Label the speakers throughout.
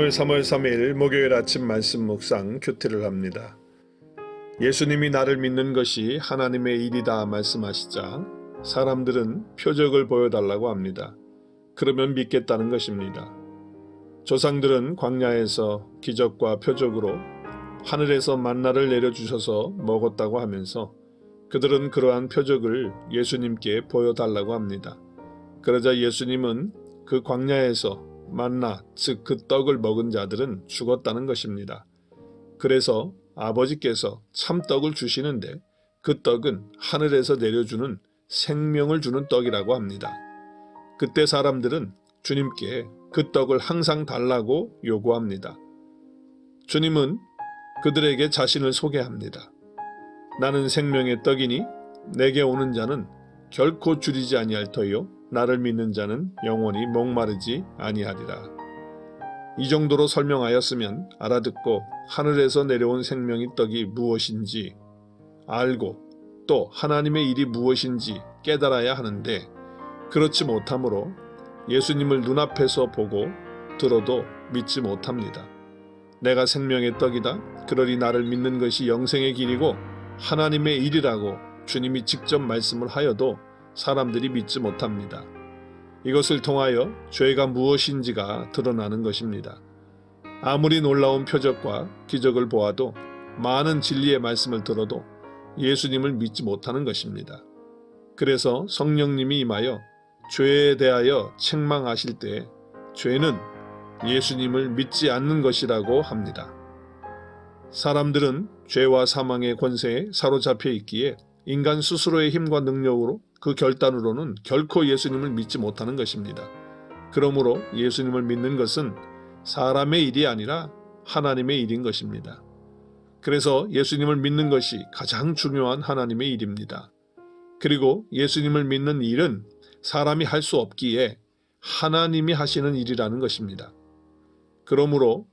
Speaker 1: 오늘 3월 3일 목요일 아침 말씀 묵상 큐티를 합니다. 예수님이 나를 믿는 것이 하나님의 일이다 말씀하시자 사람들은 표적을 보여달라고 합니다. 그러면 믿겠다는 것입니다. 조상들은 광야에서 기적과 표적으로 하늘에서 만나를 내려주셔서 먹었다고 하면서 그들은 그러한 표적을 예수님께 보여달라고 합니다. 그러자 예수님은 그 광야에서 만나, 즉 그 떡을 먹은 자들은 죽었다는 것입니다. 그래서 아버지께서 참떡을 주시는데 그 떡은 하늘에서 내려주는 생명을 주는 떡이라고 합니다. 그때 사람들은 주님께 그 떡을 항상 달라고 요구합니다. 주님은 그들에게 자신을 소개합니다. 나는 생명의 떡이니 내게 오는 자는 결코 줄이지 아니할 터요 나를 믿는 자는 영원히 목마르지 아니하리라. 이 정도로 설명하였으면 알아듣고 하늘에서 내려온 생명의 떡이 무엇인지 알고 또 하나님의 일이 무엇인지 깨달아야 하는데 그렇지 못하므로 예수님을 눈앞에서 보고 들어도 믿지 못합니다. 내가 생명의 떡이다. 그러니 나를 믿는 것이 영생의 길이고 하나님의 일이라고 주님이 직접 말씀을 하여도 사람들이 믿지 못합니다. 이것을 통하여 죄가 무엇인지가 드러나는 것입니다. 아무리 놀라운 표적과 기적을 보아도 많은 진리의 말씀을 들어도 예수님을 믿지 못하는 것입니다. 그래서 성령님이 임하여 죄에 대하여 책망하실 때 죄는 예수님을 믿지 않는 것이라고 합니다. 사람들은 죄와 사망의 권세에 사로잡혀 있기에 인간 스스로의 힘과 능력으로 그 결단으로는 결코 예수님을 믿지 못하는 것입니다. 그러므로 예수님을 믿는 것은 사람의 일이 아니라 하나님의 일인 것입니다. 그래서 예수님을 믿는 것이 가장 중요한 하나님의 일입니다. 그리고 예수님을 믿는 일은 사람이 할 수 없기에 하나님이 하시는 일이라는 것입니다. 그러므로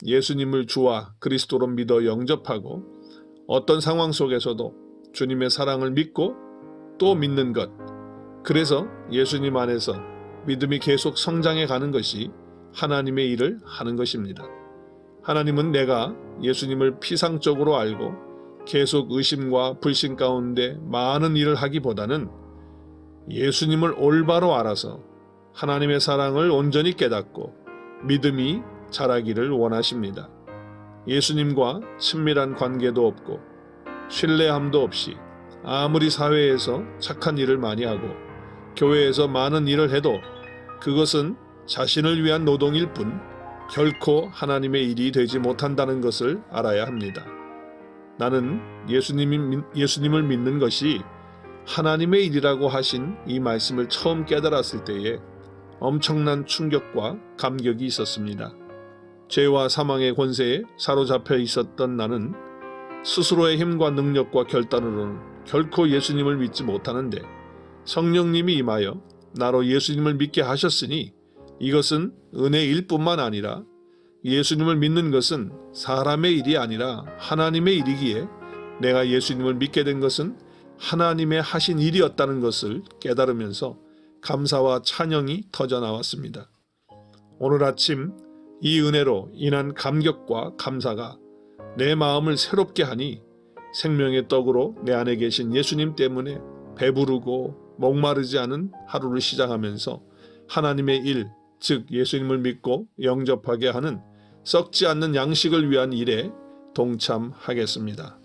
Speaker 1: 예수님을 주와 그리스도로 믿어 영접하고 어떤 상황 속에서도 주님의 사랑을 믿고 또 믿는 것, 그래서 예수님 안에서 믿음이 계속 성장해 가는 것이 하나님의 일을 하는 것입니다. 하나님은 내가 예수님을 피상적으로 알고 계속 의심과 불신 가운데 많은 일을 하기보다는 예수님을 올바로 알아서 하나님의 사랑을 온전히 깨닫고 믿음이 자라기를 원하십니다. 예수님과 친밀한 관계도 없고 신뢰함도 없이 아무리 사회에서 착한 일을 많이 하고 교회에서 많은 일을 해도 그것은 자신을 위한 노동일 뿐 결코 하나님의 일이 되지 못한다는 것을 알아야 합니다. 나는 예수님을 믿는 것이 하나님의 일이라고 하신 이 말씀을 처음 깨달았을 때에 엄청난 충격과 감격이 있었습니다. 죄와 사망의 권세에 사로잡혀 있었던 나는 스스로의 힘과 능력과 결단으로는 결코 예수님을 믿지 못하는데 성령님이 임하여 나로 예수님을 믿게 하셨으니 이것은 은혜일 뿐만 아니라 예수님을 믿는 것은 사람의 일이 아니라 하나님의 일이기에 내가 예수님을 믿게 된 것은 하나님의 하신 일이었다는 것을 깨달으면서 감사와 찬양이 터져나왔습니다. 오늘 아침 이 은혜로 인한 감격과 감사가 내 마음을 새롭게 하니 생명의 떡으로 내 안에 계신 예수님 때문에 배부르고 목마르지 않은 하루를 시작하면서 하나님의 일, 즉 예수님을 믿고 영접하게 하는 썩지 않는 양식을 위한 일에 동참하겠습니다.